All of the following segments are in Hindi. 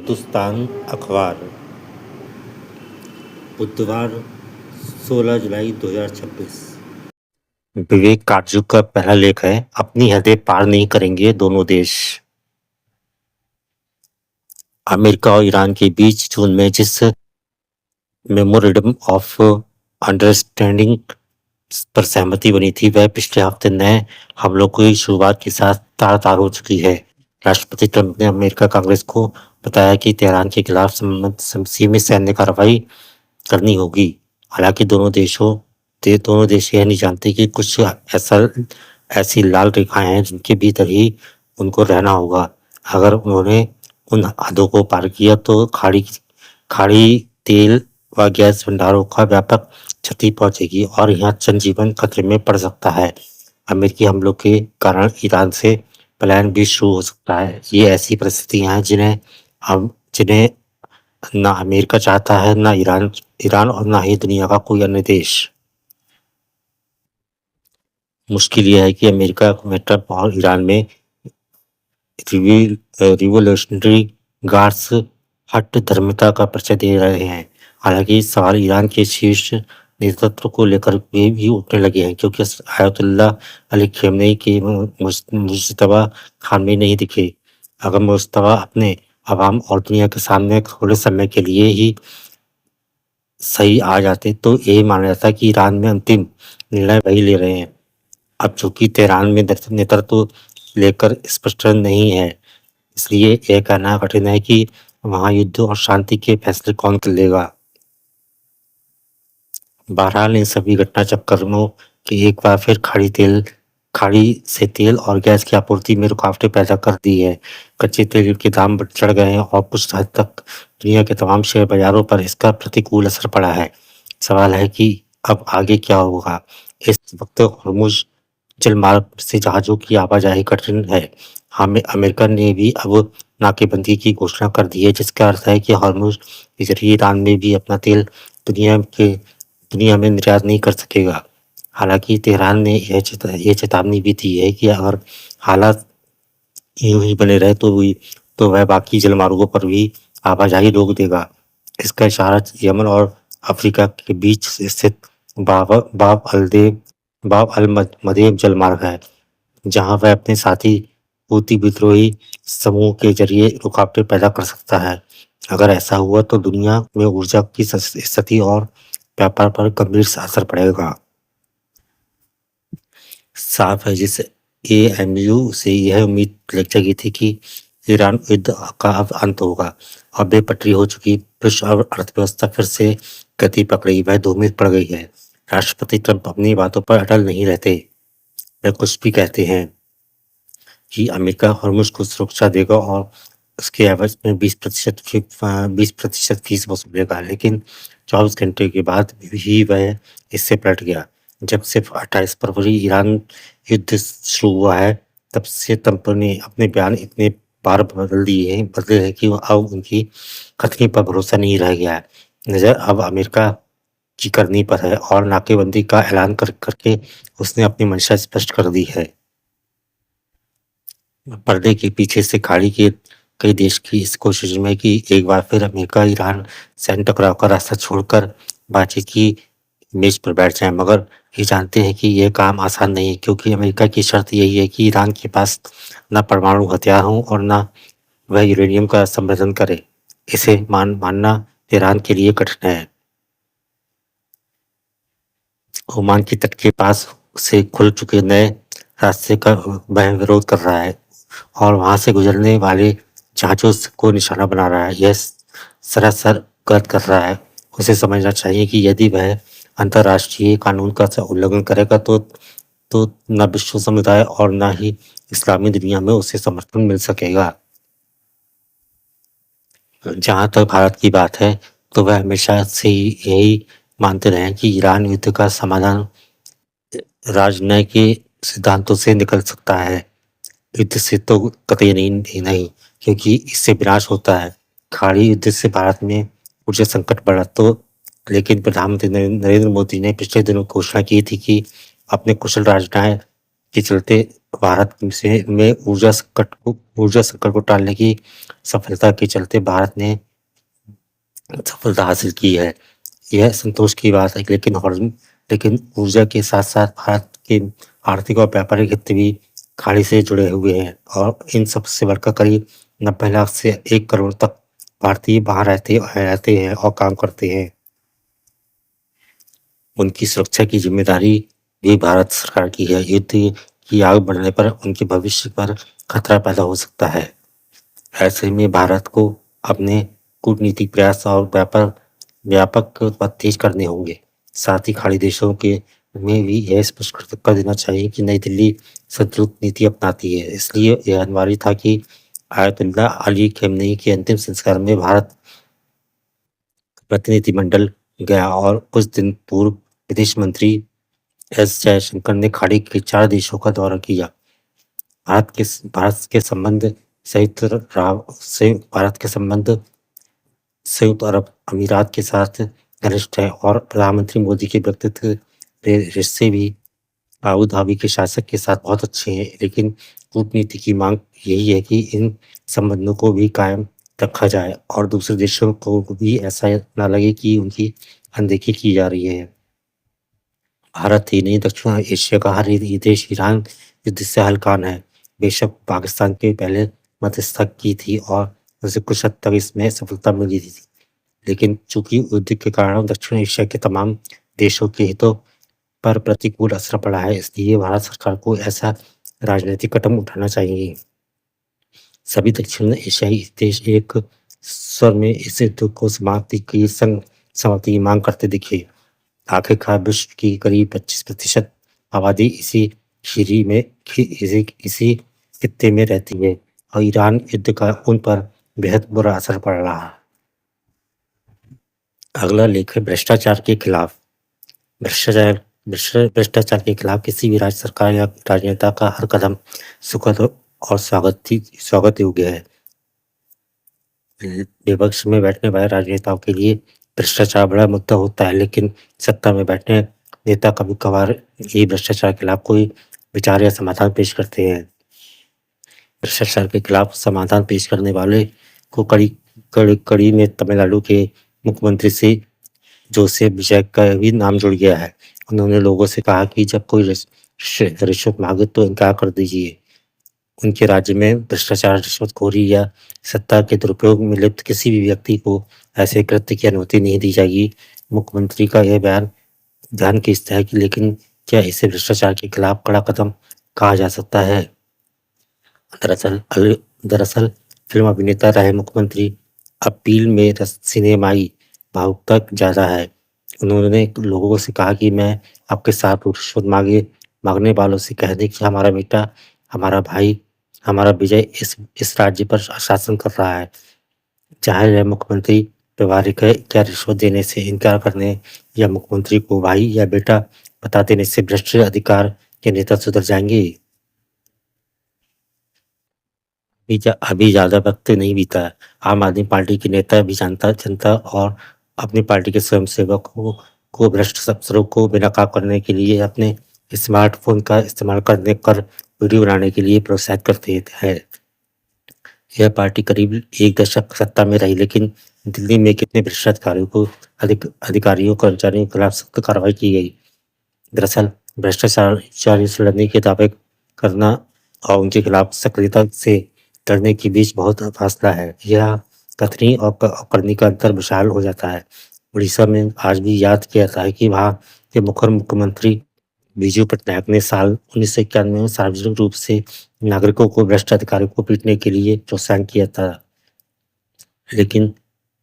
हिंदुस्तान अखबार बुधवार 16 जुलाई 2026। विवेक काटजू का पहला लेख है, अपनी हदें पार नहीं करेंगे दोनों देश। अमेरिका और ईरान के बीच जून में जिस मेमोरेंडम ऑफ अंडरस्टैंडिंग पर सहमति बनी थी, वह पिछले हफ्ते नए हमलों की शुरुआत के साथ तार-तार हो चुकी है। राष्ट्रपति ट्रंप ने अमेरिका कांग्रेस को बताया कि तेहरान के खिलाफ सीमित सैन्य कार्रवाई करनी होगी। हालांकि दोनों देश यह नहीं जानते कि कुछ ऐसी लाल रेखाएं हैं जिनके भीतर ही उनको रहना होगा। अगर उन्होंने उन हदों को पार किया तो खाड़ी तेल व गैस भंडारों का व्यापक क्षति पहुंचेगी और यहाँ जनजीवन खतरे में पड़ सकता है। अमेरिकी हमलों के कारण ईरान से पलायन भी शुरू हो सकता है। ये ऐसी परिस्थितियां हैं जिन्हें ना अमेरिका चाहता है, ना ईरान और ना ही दुनिया का कोई अन्य देश। मुश्किल यह है कि अमेरिका में ट्रंप और ईरान में रिवोल्यूशनरी गार्ड्स हठधर्मिता का परिचय दे रहे हैं। हालांकि सवाल ईरान के शीर्ष नेतृत्व को लेकर भी उठने लगे हैं, क्योंकि आयतुल्लाह अली खमेनी के मुज्तबा खामेनी नहीं दिखे। अगर मुज्तबा अपने अवाम और दुनिया के सामने थोड़े समय के लिए ही सही आ जाते तो यही माना जाता कि ईरान में अंतिम निर्णय वही ले रहे हैं। अब चूंकि तेहरान में नेतृत्व लेकर स्पष्ट नहीं है, इसलिए यह कहना कठिन है कि वहां युद्ध और शांति के फैसले कौन लेगा। बहरहाल इन सभी घटनाचक्रों के एक बार फिर खाड़ी से तेल और गैस की आपूर्ति में रुकावटें पैदा कर दी है। कच्चे तेल के दाम चढ़ गए हैं और कुछ हद तक दुनिया के तमाम शेयर बाजारों पर इसका प्रतिकूल असर पड़ा है। सवाल है कि अब आगे क्या होगा। इस वक्त हॉर्मुज़ जलमार्ग से जहाजों की आवाजाही कठिन है। अमेरिका ने भी अब नाकेबंदी की घोषणा कर दी है, जिसका अर्थ है कि हॉर्मुज़ के जरिए ईरान में भी अपना तेल दुनिया में निर्यात नहीं कर सकेगा। हालांकि तेहरान ने यह चेतावनी भी दी है कि अगर हालात यूं ही बने रहे तो वह बाकी जलमार्गों पर भी आवाजाही रोक देगा। इसका इशारा यमन और अफ्रीका के बीच स्थित बाब अल मदेब जलमार्ग है, जहां वह अपने साथी हूती विद्रोही समूह के जरिए रुकावटें पैदा कर सकता है। अगर ऐसा हुआ तो दुनिया में ऊर्जा की स्थिति और व्यापार पर गंभीर असर पड़ेगा। साफ है, जिस एएमयू से यह उम्मीद जगी थी कि ईरान युद्ध का अब अंत होगा, अब बेपटरी हो चुकी विश्व अर्थव्यवस्था फिर से गति पकड़ी, वह धूमिल पड़ गई है। राष्ट्रपति ट्रंप अपनी बातों पर अटल नहीं रहते। वह कुछ भी कहते हैं कि अमेरिका हॉर्मुज़ को सुरक्षा देगा और उसके एवज में 20% फीस वसूलेगा, लेकिन 24 घंटे के बाद ही वह इससे पलट गया। जब से 28 फरवरी ईरान युद्ध शुरू हुआ है, तब से ट्रंप ने अपने बयान इतने बार बदले हैं कि अब उनकी कथनी पर भरोसा नहीं रह गया है। नजर अब अमेरिका की करनी पर है और नाकेबंदी का ऐलान करके उसने अपनी मंशा स्पष्ट कर दी है। पर्दे के पीछे से खाड़ी के कई देश की इस कोशिश में कि एक बार फिर अमेरिका ईरान सैन्य टकराव का रास्ता छोड़कर बातचीत की मेज पर बैठ जाए, मगर ये जानते हैं कि यह काम आसान नहीं है, क्योंकि अमेरिका की शर्त यही है कि ईरान के पास न परमाणु हथियार हो और न वह यूरेनियम का संवर्धन करे। इसे मानना तेहरान के लिए कठिन है। ओमान के तट के पास से खुल चुके नए रास्ते का वह विरोध कर रहा है और वहां से गुजरने वाले जहाजों को निशाना बना रहा है। यह सरासर गलत कर रहा है। उसे समझना चाहिए कि यदि वह अंतर्राष्ट्रीय कानून का उल्लंघन करेगा तो न विश्व समुदाय और न ही इस्लामी दुनिया में उसे समर्थन मिल सकेगा। जहां तक भारत की बात है, तो वह हमेशा से यही मानते रहे कि ईरान युद्ध का समाधान राजनय के सिद्धांतों से निकल सकता है, युद्ध से तो कतई नहीं, क्योंकि इससे विनाश होता है। खाड़ी युद्ध से भारत में ऊर्जा संकट बढ़ा लेकिन प्रधानमंत्री नरेंद्र मोदी ने पिछले दिनों घोषणा की थी कि अपने कुशल राजनय के चलते भारत से में ऊर्जा संकट को टालने की सफलता के चलते भारत ने सफलता हासिल की है। यह संतोष की बात है, लेकिन ऊर्जा के साथ-साथ भारत के आर्थिक और व्यापारिक हित भी खाड़ी से जुड़े हुए हैं और इन सब से बढ़कर करीब 90 लाख से 1 करोड़ तक भारतीय वहाँ रहते हैं और काम करते हैं। उनकी सुरक्षा की जिम्मेदारी भी भारत सरकार की है। युद्ध की आग बढ़ने पर उनके भविष्य पर खतरा पैदा हो सकता है। ऐसे में भारत को अपने कूटनीतिक प्रयास और व्यापक पद तेज करने होंगे। साथ ही खाड़ी देशों के में भी यह स्पष्ट कर देना चाहिए कि नई दिल्ली संतुलित नीति अपनाती है। इसलिए यह अनिवार्य था कि आयतुल्लाह अली खamenei के अंतिम संस्कार में भारत प्रतिनिधिमंडल गया और कुछ दिन पूर्व विदेश मंत्री एस जयशंकर ने खाड़ी के 4 देशों का दौरा किया। भारत के संबंध संयुक्त अरब अमीरात के साथ घनिष्ठ है और प्रधानमंत्री मोदी के व्यक्तित्व के रिश्ते भी अबू धाबी के शासक के साथ बहुत अच्छे हैं, लेकिन कूटनीति की मांग यही है कि इन संबंधों को भी कायम रखा जाए और दूसरे देशों को भी ऐसा ना लगे कि उनकी अनदेखी की जा रही है। भारत ही नहीं, दक्षिण एशिया का हर ही देश ईरान युद्ध से हलकान है। बेशक पाकिस्तान के पहले मध्यस्थता की थी और उसे कुछ हद तक इसमें सफलता मिली थी, लेकिन चूंकि युद्ध के कारण दक्षिण एशिया के तमाम देशों के हितों पर प्रतिकूल असर पड़ा है, इसलिए भारत सरकार को ऐसा राजनीतिक कदम उठाना चाहिए। सभी दक्षिण एशियाई देश एक स्वर में इस युद्ध को समाप्ति की मांग करते दिखे। आखिरकार विश्व की करीब 25% आबादी इसी खित्ते में रहती है और ईरान युद्ध का उन पर बेहद बुरा असर पड़ रहा है। अगला लेख है भ्रष्टाचार के खिलाफ। भ्रष्टाचार के खिलाफ किसी भी राज्य सरकार या राजनेता का हर कदम सुखद और स्वागत योग्य है। विपक्ष में बैठने वाले राजनेताओं के लिए भ्रष्टाचार बड़ा मुद्दा होता है, लेकिन सत्ता में बैठने नेता कभी-कभार ये भ्रष्टाचार के खिलाफ कोई विचार या समाधान पेश करते हैं। भ्रष्टाचार के खिलाफ समाधान पेश करने वाले को कड़ी में तमिलनाडु के मुख्यमंत्री से जोसेफ विजय का भी नाम जुड़ गया है। उन्होंने लोगों से कहा कि जब कोई रिश्वत मांगे तो इनकार कर दीजिए। उनके राज्य में भ्रष्टाचार, रिश्वतखोरी या सत्ता के दुरुपयोग में लिप्त किसी भी व्यक्ति को ऐसे कृत्य की अनुमति नहीं दी जाएगी। मुख्यमंत्री का यह बयान ध्यान खींचता है कि लेकिन क्या इसे भ्रष्टाचार के खिलाफ कड़ा कदम कहा जा सकता है? दरअसल फिल्म अभिनेता रहे मुख्यमंत्री अपील में सिनेमाई भावुकता ज़्यादा है। उन्होंने लोगों से कहा कि मैं आपके साथ रिश्वत मांगने वालों से कह दें कि हमारा बेटा, हमारा भाई, हमारा विजय इस राज्य पर शासन कर रहा है। चाहे वह मुख्यमंत्री व्यवहारिक है, क्या रिश्वत देने से इनकार करने या मुख्यमंत्री को भाई या बेटा बता देने से भ्रष्ट अधिकार के नेता सुधर जाएंगे? अभी ज़्यादा वक्त नहीं बीता है। आम आदमी पार्टी के नेता भी जनता और अपनी पार्टी के स्वयंसेवकों को भ्रष्ट अफसरों को बेनकाब करने के लिए अपने स्मार्टफोन का इस्तेमाल करने कर वीडियो बनाने के लिए प्रोत्साहित करते हैं। यह पार्टी करीब 1 दशक सत्ता में रही, लेकिन दिल्ली में कितने भ्रष्ट अधिकारियों कर्मचारियों के खिलाफ सख्त कार्रवाई की गई? दरअसल भ्रष्टाचार से लड़ने के दावे करना और उनके खिलाफ सक्रियता से लड़ने के बीच बहुत फासला है। यह कथनी और करनी का अंतर विशाल हो जाता है। उड़ीसा में आज भी याद किया जाता है कि वहाँ के मुख्यमंत्री बीजू पटनायक ने साल 1991 में सार्वजनिक रूप से नागरिकों को भ्रष्ट अधिकारियों को पीटने के लिए प्रोत्साहन किया था, लेकिन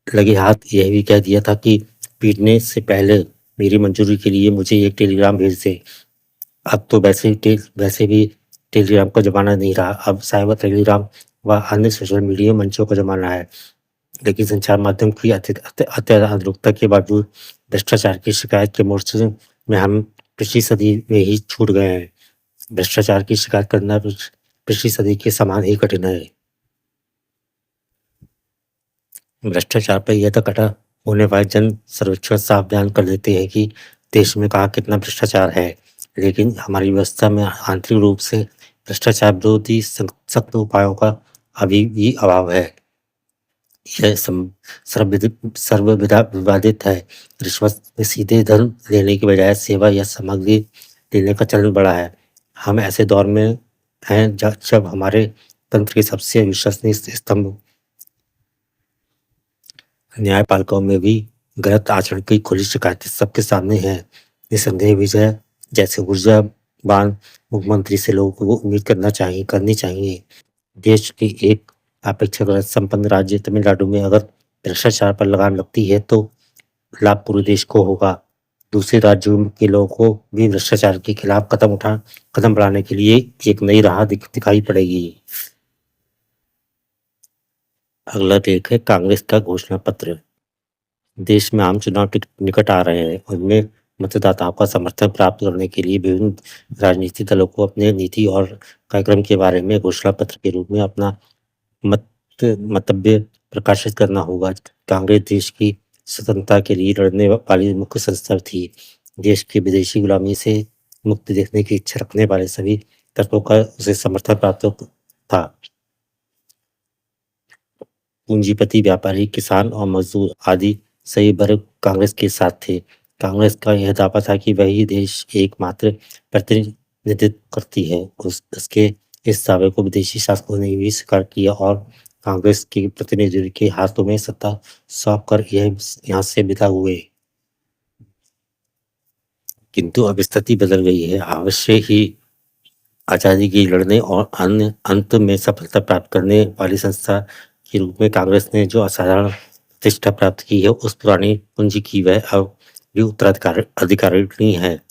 लगे हाथ यह भी कह दिया था कि पीटने से पहले मेरी मंजूरी के लिए मुझे एक टेलीग्राम भेज दें। अब तो वैसे भी टेलीग्राम का ज़माना नहीं रहा। अब साइबर टेलीग्राम व अन्य सोशल मीडिया मंचों का ज़माना है, लेकिन संचार माध्यम की अत्याधुनिकता के बावजूद भ्रष्टाचार की शिकायत के मोर्चे में हम पिछली सदी में ही छूट गए हैं। भ्रष्टाचार की शिकायत करना पिछली सदी के समान ही कठिन है। भ्रष्टाचार पर यह कटा होने वाले जन सर्वेक्षण साफ बयान कर देते हैं कि देश में कहाँ कितना भ्रष्टाचार है। लेकिन हमारी व्यवस्था में आंतरिक रूप से भ्रष्टाचार विरोधी सख्त उपायों का अभी भी अभाव है। यह सर्वविदा विवादित है। रिश्वत में सीधे धन लेने की बजाय सेवा या सामग्री देने का चलन बढ़ा है। हम ऐसे दौर में हैं जब हमारे तंत्र के सबसे विश्वसनीय स्तंभ न्यायपालिकाओं में भी गलत आचरण की खुली शिकायतें सबके सामने हैं। निसंदेह विजय जैसे ऊर्जावान मुख्यमंत्री से लोगों को उम्मीद करनी चाहिए। देश की एक अपेक्षाकृत संपन्न राज्य तमिलनाडु में अगर भ्रष्टाचार पर लगाम लगती है तो लाभ पूरे देश को होगा। दूसरे राज्यों के लोगों को भी भ्रष्टाचार के खिलाफ कदम बढ़ाने के लिए एक नई राह दिखाई पड़ेगी। अगला लेख है कांग्रेस का घोषणा पत्र। देश में आम चुनाव निकट आ रहे हैं। उनमें मतदाताओं का समर्थन प्राप्त करने के लिए विभिन्न राजनीतिक दलों को अपने नीति और कार्यक्रम के बारे में घोषणा पत्र के रूप में अपना मंतव्य प्रकाशित करना होगा। कांग्रेस देश की स्वतंत्रता के लिए लड़ने वाली मुख्य संस्था थी। देश की विदेशी गुलामी से मुक्ति देखने की इच्छा रखने वाले सभी तत्वों का उसे समर्थन प्राप्त था। पूंजीपति, व्यापारी, किसान और मजदूर आदि सभी वर्ग कांग्रेस के साथ थे। कांग्रेस का यह दावा था कि वही देश एकमात्र प्रतिनिधित्व करती है। उसके इस दावे को विदेशी शासकों ने भी स्वीकार किया और कांग्रेस के प्रतिनिधियों के हाथों में सत्ता सौंप कर यहाँ से विदा हुए। किंतु अब स्थिति बदल गई है। अवश्य ही आजादी की लड़ने और अंत में सफलता प्राप्त करने वाली संस्था के रूप में कांग्रेस ने जो असाधारण प्रतिष्ठा प्राप्त की है, उस पुरानी पूंजी की वह अब भी उत्तराधिकारी है,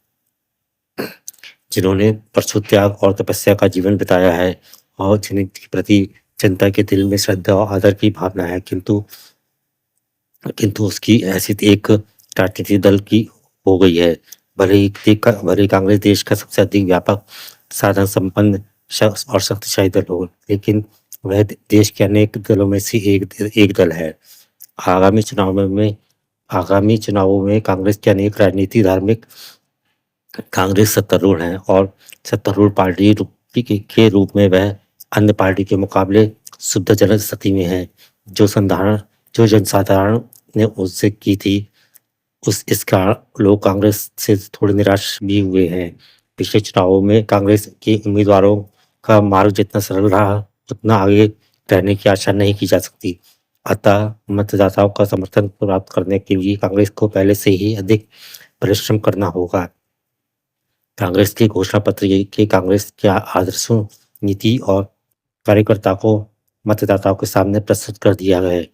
जिन्होंने परसों त्याग और तपस्या का जीवन बिताया है और जिनके प्रति जनता के दिल में श्रद्धा और आदर की भावना है। किंतु उसकी हैसियत एक राजनीतिक दल की हो गई है। भले ही कांग्रेस देश का सबसे अधिक व्यापक साधन संपन्न और शक्तिशाली दल हो, लेकिन वह देश के अनेक दलों में से एक दल है। आगामी चुनावों में कांग्रेस के अनेक राजनीतिक धार्मिक कांग्रेस सत्तारूढ़ है और सत्तारूढ़ पार्टी के रूप में वह अन्य पार्टी के मुकाबले सुविधाजनक स्थिति में है। जो जनसाधारण ने उससे की थी, इस कारण लोग कांग्रेस से थोड़े निराश भी हुए हैं। पिछले चुनावों में कांग्रेस के उम्मीदवारों का मार्ग जितना सरल रहा, उतना आगे रहने की आशा नहीं की जा सकती। अतः मतदाताओं का समर्थन प्राप्त करने के लिए कांग्रेस को पहले से ही अधिक परिश्रम करना होगा। कांग्रेस के घोषणा पत्र के कांग्रेस के आदर्शों, नीति और कार्यकर्ता को मतदाताओं के सामने प्रस्तुत कर दिया है।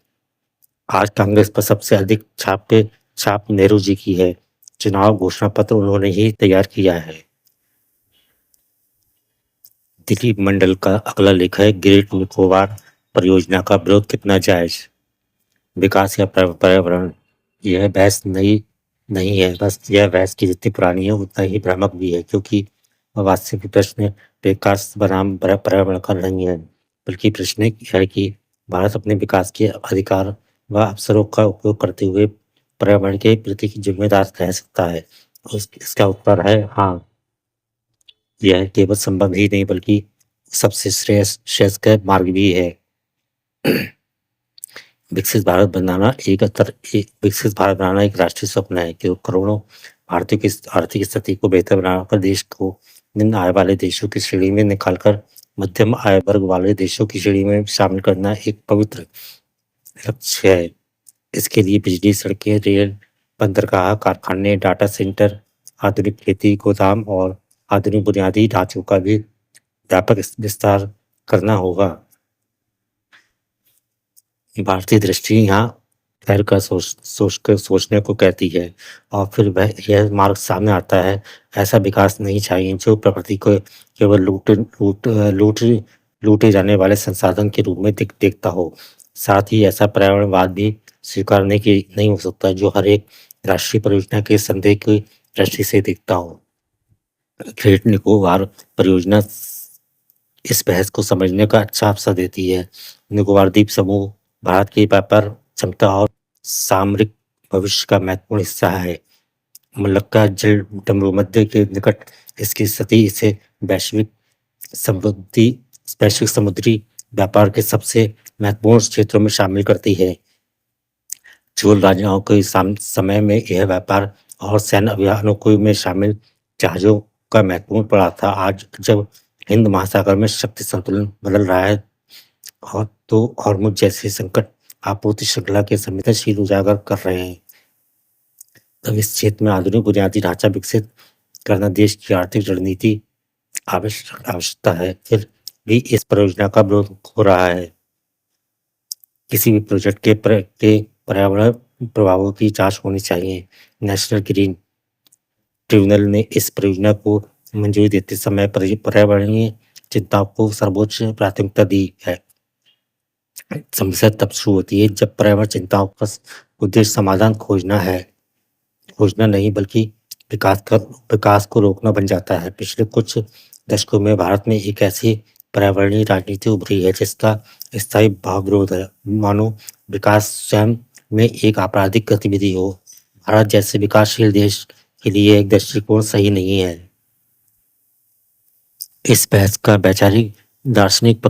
आज कांग्रेस पर सबसे अधिक छाप नेहरू जी की है। चुनाव घोषणा पत्र उन्होंने ही तैयार किया है। दिलीप मंडल का अगला लेख है ग्रेट निकोबार परियोजना का विरोध कितना जायज। विकास या पर्यावरण, यह बहस नहीं है। बस यह बहस की जितनी पुरानी है उतना ही भ्रामक भी है, क्योंकि वास्तविक प्रश्न विकास बनाम पर्यावरण का नहीं है, बल्कि प्रश्न है कि भारत अपने विकास के अधिकार व अवसरों का उपयोग करते हुए पर्यावरण के प्रति जिम्मेदार रह सकता है। इसका उत्तर है हाँ। यह केवल संभव ही नहीं बल्कि सबसे श्रेयस्कर मार्ग भी है। विकसित भारत बनाना एक राष्ट्रीय स्वप्न है कि करोड़ों भारतीयों की आर्थिक स्थिति को बेहतर बनाकर देश को निम्न आय वाले देशों की श्रेणी में निकालकर मध्यम आय वर्ग वाले देशों की श्रेणी में शामिल करना एक पवित्र लक्ष्य है। इसके लिए बिजली, सड़कें, रेल, बंदरगाह, कारखाने, डाटा सेंटर, आधुनिक खेती, गोदाम और आधुनिक बुनियादी ढांचों का भी व्यापक विस्तार करना होगा। भारतीय दृष्टि यहाँ ठहर कर सोचने को कहती है और फिर वह यह मार्ग सामने आता है। ऐसा विकास नहीं चाहिए जो प्रकृति को केवल लूटे जाने वाले संसाधन के रूप में देखता हो। साथ ही ऐसा पर्यावरणवाद भी स्वीकार नहीं हो सकता जो हर एक राष्ट्रीय परियोजना के संदेह की दृष्टि से देखता हो। ग्रेट निकोबार परियोजना इस बहस को समझने का अच्छा अवसर देती है। निकोबार द्वीप समूह भारत की व्यापार क्षमता और सामरिक भविष्य का महत्वपूर्ण हिस्सा है। मलक्का जल भूमध्य के निकट इसकी स्थिति इसे वैश्विक समृद्धि वैश्विक समुद्री व्यापार के सबसे महत्वपूर्ण क्षेत्रों में शामिल करती है। चोल राजाओं के समय में यह व्यापार और सैन्य अभियानों को में शामिल जहाज़ों का महत्वपूर्ण पड़ा था। आज जब हिंद महासागर में शक्ति संतुलन बदल रहा है और तो हॉर्मुज़ जैसे संकट आपूर्ति श्रृंखला के संवेदनशील उजागर कर रहे हैं। तब इस क्षेत्र में आधुनिक बुनियादी ढांचा विकसित करना देश की आर्थिक रणनीति आवश्यकता है। फिर भी इस परियोजना का विरोध हो रहा है। किसी भी प्रोजेक्ट के पर्यावरण प्रभावों की जांच होनी चाहिए। नेशनल ग्रीन ट्रिब्यूनल ने इस परियोजना को मंजूरी देते समय पर्यावरणीय चिंताओं को सर्वोच्च प्राथमिकता दी है। समस्या तब शुरू होती है जब पर्यावरण चिंताओं का उद्देश्य समाधान खोजना नहीं बल्कि विकास को रोकना बन जाता है। पिछले कुछ दशकों में भारत में एक ऐसी पर्यावरणीय राजनीति उभरी है जिसका स्थायी भाव विरोध है, मानो विकास स्वयं में एक आपराधिक गतिविधि हो। भारत जैसे विकासशील देश के लिए एक दृष्टिकोण सही नहीं है। इस बहस का वैचारिक दार्शनिक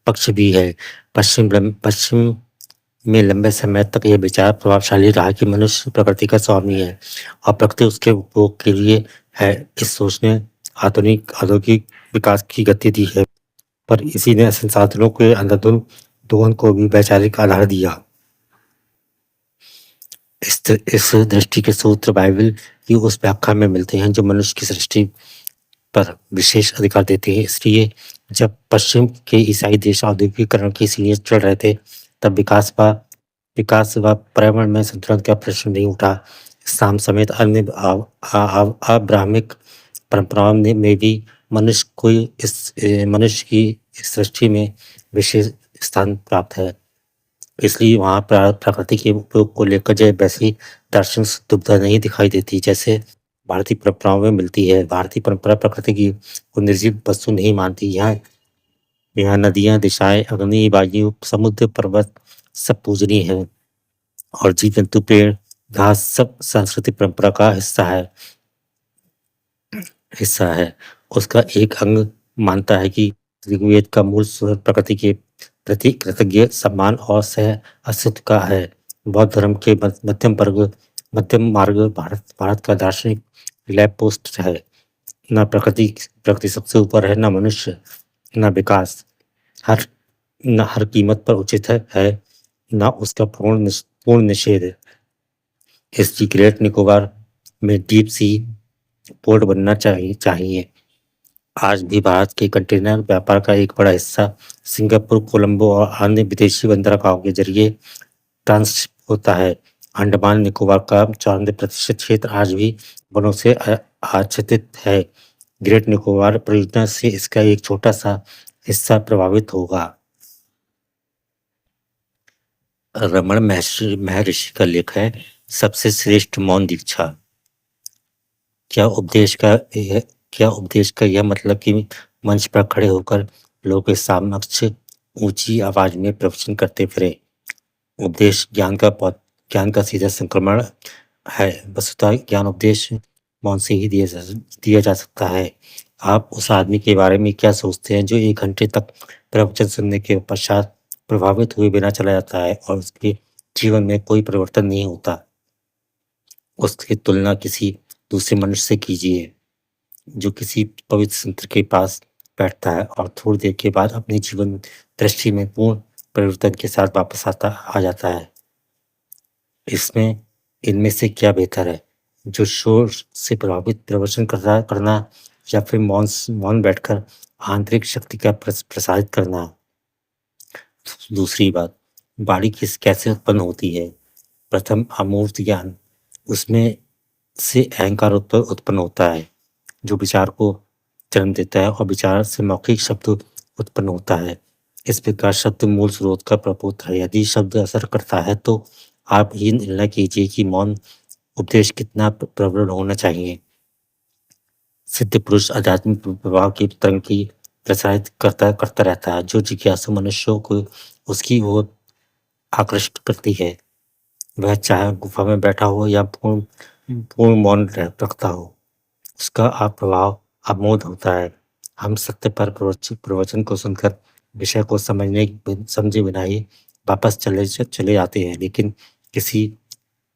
पक्ष भी है। पश्चिम में लंबे समय तक यह विचार प्रभावशाली रहा कि मनुष्य प्रकृति का स्वामी है और प्रकृति उसके उपभोग के लिए है। इस सोच ने आधुनिक औद्योगिक विकास की गति दी है, पर इसी ने संसाधनों के अंधाधुंध दोहन को भी वैचारिक आधार दिया। इस दृष्टि के सूत्र बाइबल की उस व्याख्या में मिलते हैं जो मनुष्य की सृष्टि पर विशेष अधिकार देते हैं। इसलिए जब पश्चिम के ईसाई देश औद्योगिकरण की सीढ़ियां चढ़ रहे थे, तब विकास व पर्यावरण में संतुलन का प्रश्न नहीं उठा। इस्लाम समेत अन्य अब्राह्मिक परंपराओं में भी मनुष्य की सृष्टि में विशेष स्थान प्राप्त है। इसलिए वहाँ प्रकृति के उपयोग को लेकर जय वैसी दार्शनिक दुविधा नहीं दिखाई देती जैसे भारतीय परंपराओं में मिलती है। भारतीय परंपरा प्रकृति की को निर्जीव वस्तु नहीं मानती। यहाँ नदियां, दिशाएं, अग्नि, वायु, समुद्र, पर्वत सब पूजनीय है और जीव जंतु, पेड़, घास सब सांस्कृतिक परंपरा का हिस्सा है। उसका एक अंग मानता है कि ऋग्वेद का मूल स्वर प्रकृति के प्रति कृतज्ञ सम्मान और सह अस्तित्व का है। बौद्ध धर्म के मध्यम मार्ग भारत का दार्शनिक लैंप पोस्ट है। न प्रकृति सबसे ऊपर है, न मनुष्य, न विकास न हर कीमत पर उचित है, न उसका पूर्ण निषेध है। इसकी ग्रेट निकोबार में डीप सी पोर्ट बनना चाहिए। आज भी भारत के कंटेनर व्यापार का एक बड़ा हिस्सा सिंगापुर, कोलंबो और अन्य विदेशी बंदरगाहों के जरिए ट्रांसशिप होता है। अंडमान निकोबार का 94% क्षेत्र आज भी वनों से आच्छादित है। ग्रेट निकोबार परियोजना से इसका एक छोटा सा हिस्सा प्रभावित होगा। रमण महर्षि का लेख है सबसे श्रेष्ठ मौन दीक्षा। क्या उपदेश का यह मतलब कि मंच पर खड़े होकर लोगों के समक्ष ऊंची आवाज में प्रवचन करते फिरे? उपदेश ज्ञान का सीधा संक्रमण है। वस्तुतः ज्ञान उपदेश मौन से ही दिया जा सकता है। आप उस आदमी के बारे में क्या सोचते हैं जो 1 घंटे तक प्रवचन सुनने के पश्चात प्रभावित हुए बिना चला जाता है और उसके जीवन में कोई परिवर्तन नहीं होता? उसकी तुलना किसी दूसरे मनुष्य से कीजिए जो किसी पवित्र संत के पास बैठता है और थोड़ी देर के बाद अपनी जीवन दृष्टि में पूर्ण परिवर्तन के साथ वापस आ जाता है। इनमें से क्या बेहतर है, जो शोर से प्रभावित प्रवचन करना या फिर मौन बैठकर आंतरिक शक्ति का प्रसारित करना? दूसरी बात, वाणी कैसे उत्पन्न होती है? प्रथम अमूर्त ज्ञान, उसमें से अहंकार उत्पन्न होता है जो विचार को जन्म देता है और विचार से मौखिक शब्द उत्पन्न होता है। इस प्रकार शब्द मूल स्रोत का प्रपुत्र है। यदि शब्द असर करता है तो आप ये निर्णय कीजिए कि मौन उपदेश कितना प्रबल होना चाहिए। सिद्ध पुरुष आध्यात्मिक प्रभाव की तरंग की प्रसारित करता रहता है जो जिज्ञासु मनुष्यों को उसकी ओर आकर्षित करती है, वह चाहे गुफा में बैठा हो या पूर्ण मौन रखता हो। उसका प्रभाव अमोद होता है। हम सत्य पर प्रवचन को सुनकर विषय को समझे बिना ही वापस चले आते हैं, लेकिन किसी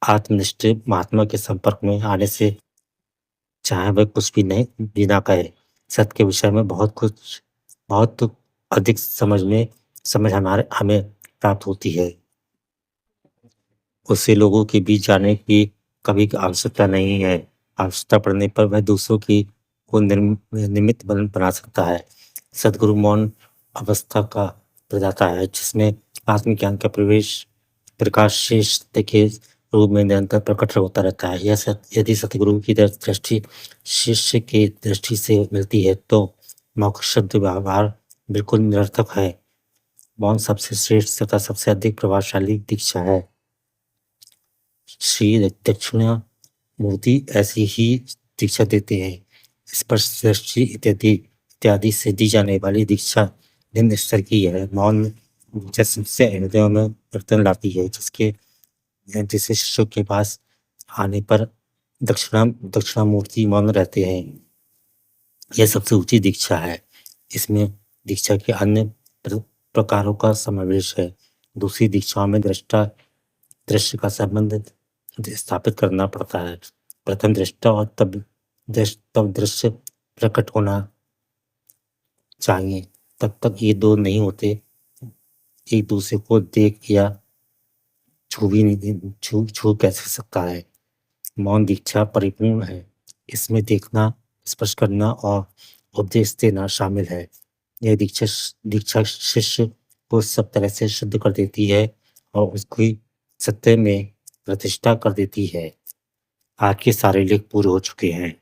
आत्मनिष्ठ महात्मा के संपर्क में आने से, चाहे वह कुछ भी ना कहे, सत्य के विषय में बहुत अधिक समझ हमें प्राप्त होती है। उससे लोगों के बीच जाने की कभी आवश्यकता नहीं है। आवश्यकता पड़ने पर वह दूसरों को निमित्त बना सकता है। सद्गुरु मौन अवस्था का प्रदाता है, जिसमें आत्मज्ञान का प्रकाश शेष के रूप में निरंतर प्रकट होता रहता है। यदि सतगुरु की दृष्टि शिष्य की दृष्टि से मिलती है तो मौखिक शब्द व्यवहार बिल्कुल निरर्थक है। मौन सबसे श्रेष्ठ तथा सबसे अधिक प्रभावशाली दीक्षा है। श्री दक्षिणामूर्ति ऐसी ही दीक्षा देते हैं। स्पर्श दृष्टि इत्यादि से दी जाने वाली दीक्षा निम्न स्तर की है। मौन जिससे हृदय में परिवर्तन लाती है, जिसे शिष्यों के पास आने पर दक्षिणामूर्ति मौन रहते हैं। यह सबसे ऊंची दीक्षा है। इसमें दीक्षा के अन्य प्रकारों का समावेश है। दूसरी दीक्षाओं में दृश्य का संबंध स्थापित करना पड़ता है। प्रथम दृष्टा और तब दृश्य प्रकट होना चाहिए। तब तक ये दो नहीं होते, एक दूसरे को देख या छू कैसे सकता है। मौन दीक्षा परिपूर्ण है। इसमें देखना, स्पर्श करना और उपदेश देना शामिल है। यह दीक्षा शिष्य को सब तरह से शुद्ध कर देती है और उसकी सत्य में प्रतिष्ठा कर देती है। आज के सारे लेख पूरे हो चुके हैं।